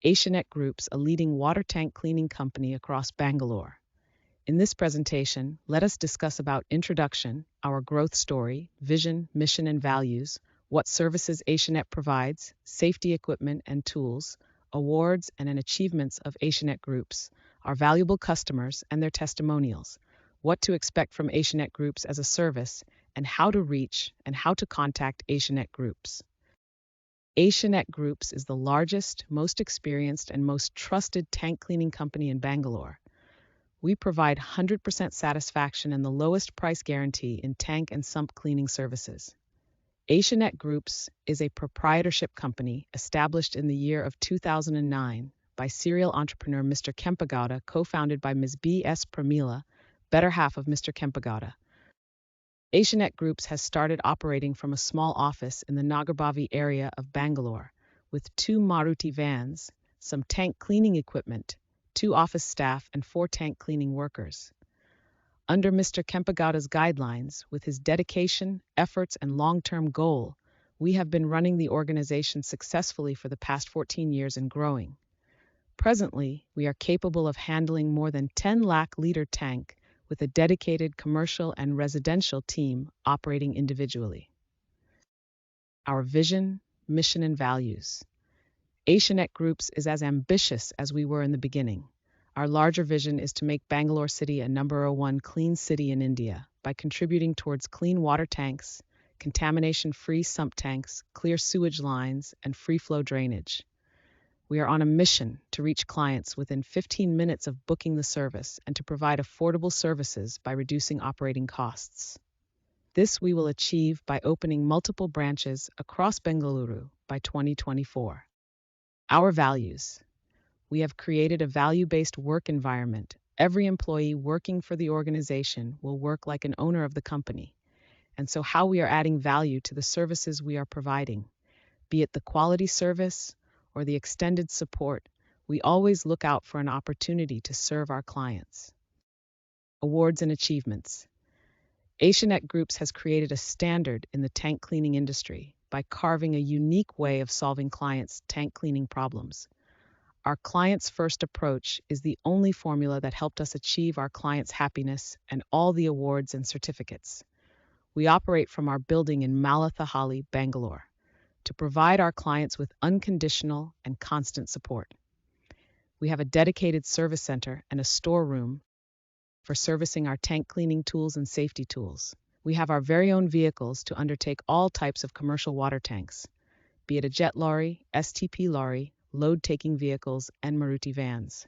Asianet Groups, a leading water tank cleaning company across Bangalore. In this presentation, let us discuss about introduction, our growth story, vision, mission and values, what services Asianet provides, safety equipment and tools, awards and achievements of Asianet Groups, our valuable customers and their testimonials, what to expect from Asianet Groups as a service, and how to reach and how to contact Asianet Groups. Asianet Groups is the largest, most experienced, and most trusted tank cleaning company in Bangalore. We provide 100% satisfaction and the lowest price guarantee in tank and sump cleaning services. Asianet Groups is a proprietorship company established in the year of 2009 by serial entrepreneur Mr. Kempegowda, co-founded by Ms. B.S. Pramila, better half of Mr. Kempegowda. Asianet Groups has started operating from a small office in the Nagarbavi area of Bangalore, with 2 Maruti vans, some tank cleaning equipment, 2 office staff and 4 tank cleaning workers. Under Mr. Kempegowda's guidelines, with his dedication, efforts, and long-term goal, we have been running the organization successfully for the past 14 years and growing. Presently, we are capable of handling more than 10 lakh liter tank with a dedicated commercial and residential team operating individually. Our vision, mission, and values. Asianet Groups is as ambitious as we were in the beginning. Our larger vision is to make Bangalore City a number 1 clean city in India by contributing towards clean water tanks, contamination-free sump tanks, clear sewage lines, and free-flow drainage. We are on a mission to reach clients within 15 minutes of booking the service and to provide affordable services by reducing operating costs. This we will achieve by opening multiple branches across Bengaluru by 2024. Our values. We have created a value-based work environment. Every employee working for the organization will work like an owner of the company. And so how we are adding value to the services we are providing, be it the quality service or the extended support, we always look out for an opportunity to serve our clients. Awards and achievements. Asianet Groups has created a standard in the tank cleaning industry by carving a unique way of solving clients' tank cleaning problems. Our clients' first approach is the only formula that helped us achieve our clients' happiness and all the awards and certificates. We operate from our building in Malathahalli, Bangalore, to provide our clients with unconditional and constant support. We have a dedicated service center and a storeroom for servicing our tank cleaning tools and safety tools. We have our very own vehicles to undertake all types of commercial water tanks, be it a jet lorry, STP lorry, load-taking vehicles, and Maruti vans.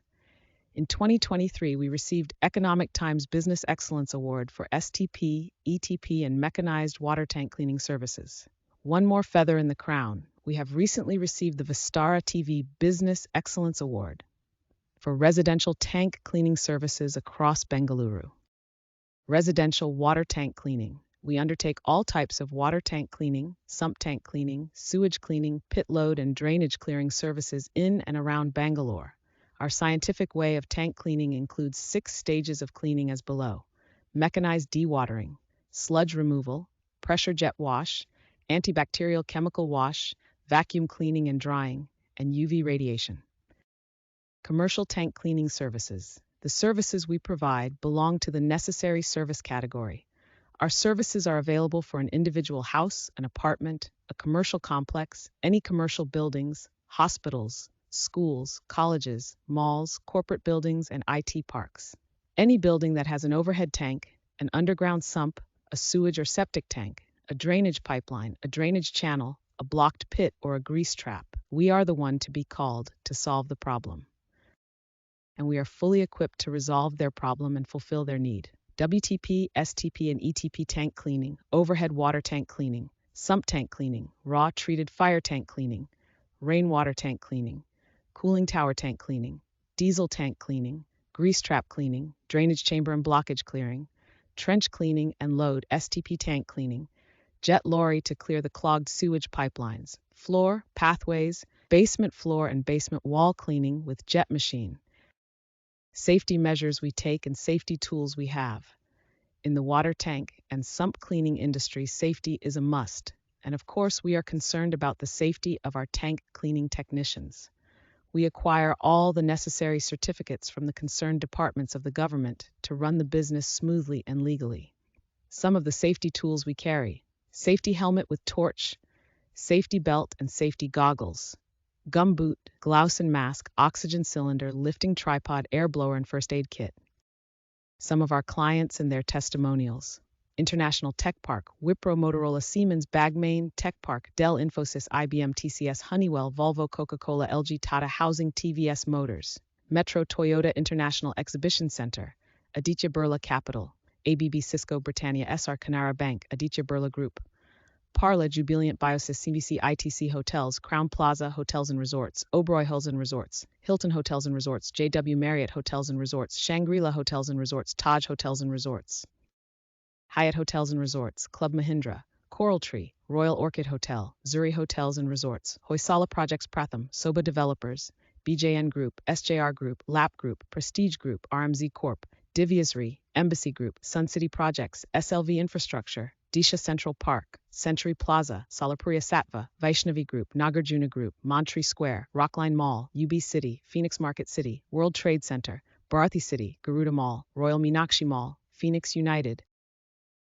In 2023, we received Economic Times Business Excellence Award for STP, ETP, and mechanized water tank cleaning services. One more feather in the crown, we have recently received the Vistara TV Business Excellence Award for residential tank cleaning services across Bengaluru. Residential water tank cleaning. We undertake all types of water tank cleaning, sump tank cleaning, sewage cleaning, pit load and drainage clearing services in and around Bangalore. Our scientific way of tank cleaning includes 6 stages of cleaning as below: mechanized dewatering, sludge removal, pressure jet wash, antibacterial chemical wash, vacuum cleaning and drying, and UV radiation. Commercial tank cleaning services. The services we provide belong to the necessary service category. Our services are available for an individual house, an apartment, a commercial complex, any commercial buildings, hospitals, schools, colleges, malls, corporate buildings, and IT parks. Any building that has an overhead tank, an underground sump, a sewage or septic tank, a drainage pipeline, a drainage channel, a blocked pit, or a grease trap, we are the one to be called to solve the problem. And we are fully equipped to resolve their problem and fulfill their need. WTP, STP, and ETP tank cleaning, overhead water tank cleaning, sump tank cleaning, raw treated fire tank cleaning, rainwater tank cleaning, cooling tower tank cleaning, diesel tank cleaning, grease trap cleaning, drainage chamber and blockage clearing, trench cleaning and load STP tank cleaning, jet lorry to clear the clogged sewage pipelines, floor, pathways, basement floor and basement wall cleaning with jet machine. Safety measures we take and safety tools we have. In the water tank and sump cleaning industry, safety is a must, and of course we are concerned about the safety of our tank cleaning technicians. We acquire all the necessary certificates from the concerned departments of the government to run the business smoothly and legally. Some of the safety tools we carry: safety helmet with torch, safety belt and safety goggles, gum boot, glouse and mask, oxygen cylinder, lifting tripod, air blower, and first aid kit. Some of our clients and their testimonials: International Tech Park, Wipro, Motorola, Siemens, Bagmain, Tech Park, Dell, Infosys, IBM, TCS, Honeywell, Volvo, Coca-Cola, LG, Tata Housing, TVS Motors, Metro, Toyota International Exhibition Center, Aditya Birla Capital, ABB, Cisco, Britannia, SR, Canara Bank, Aditya Birla Group, Parla, Jubilant Biosys, CVC, ITC Hotels, Crown Plaza Hotels and Resorts, Oberoi Hotels and Resorts, Hilton Hotels and Resorts, JW Marriott Hotels and Resorts, Shangri-La Hotels and Resorts, Taj Hotels and Resorts, Hyatt Hotels and Resorts, Club Mahindra, Coral Tree, Royal Orchid Hotel, Zuri Hotels and Resorts, Hoysala Projects, Pratham, Soba Developers, BJN Group, SJR Group, LAP Group, Prestige Group, RMZ Corp, Divyasri, Embassy Group, Sun City Projects, SLV Infrastructure, Disha Central Park, Century Plaza, Salapuria Satva, Vaishnavi Group, Nagarjuna Group, Montree Square, Rockline Mall, UB City, Phoenix Market City, World Trade Center, Bharati City, Garuda Mall, Royal Meenakshi Mall, Phoenix United,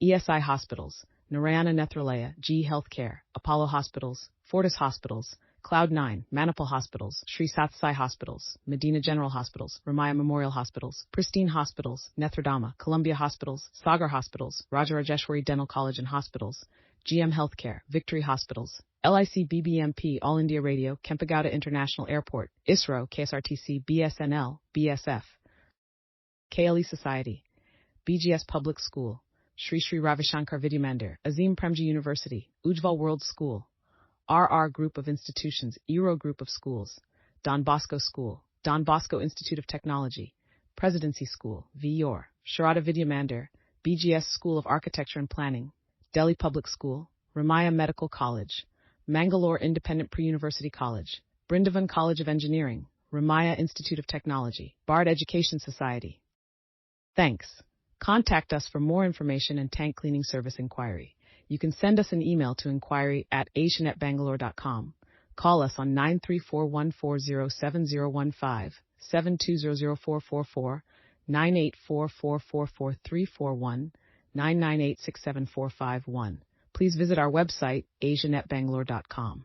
ESI Hospitals, Narayana Nethralaya, G Healthcare, Apollo Hospitals, Fortis Hospitals, Cloud9, Manipal Hospitals, Sri Sathya Hospitals, Medina General Hospitals, Ramaya Memorial Hospitals, Pristine Hospitals, Nethradama, Columbia Hospitals, Sagar Hospitals, Rajarajeshwari Dental College and Hospitals, GM Healthcare, Victory Hospitals, LIC BBMP, All India Radio, Kempegowda International Airport, ISRO, KSRTC, BSNL, BSF, KLE Society, BGS Public School, Sri Sri Ravishankar Vidyamandir, Azim Premji University, Ujjval World School, RR Group of Institutions, Eero Group of Schools, Don Bosco School, Don Bosco Institute of Technology, Presidency School, VIOR, Sharada Vidyamandir, BGS School of Architecture and Planning, Delhi Public School, Ramaya Medical College, Mangalore Independent Pre-University College, Brindavan College of Engineering, Ramaya Institute of Technology, Bard Education Society. Thanks. Contact us for more information and tank cleaning service inquiry. You can send us an email to inquiry@asianetbangalore.com. Call us on 934-140-7015, 7200-444, 984-444-341, 998-67451. Please visit our website, asianetbangalore.com.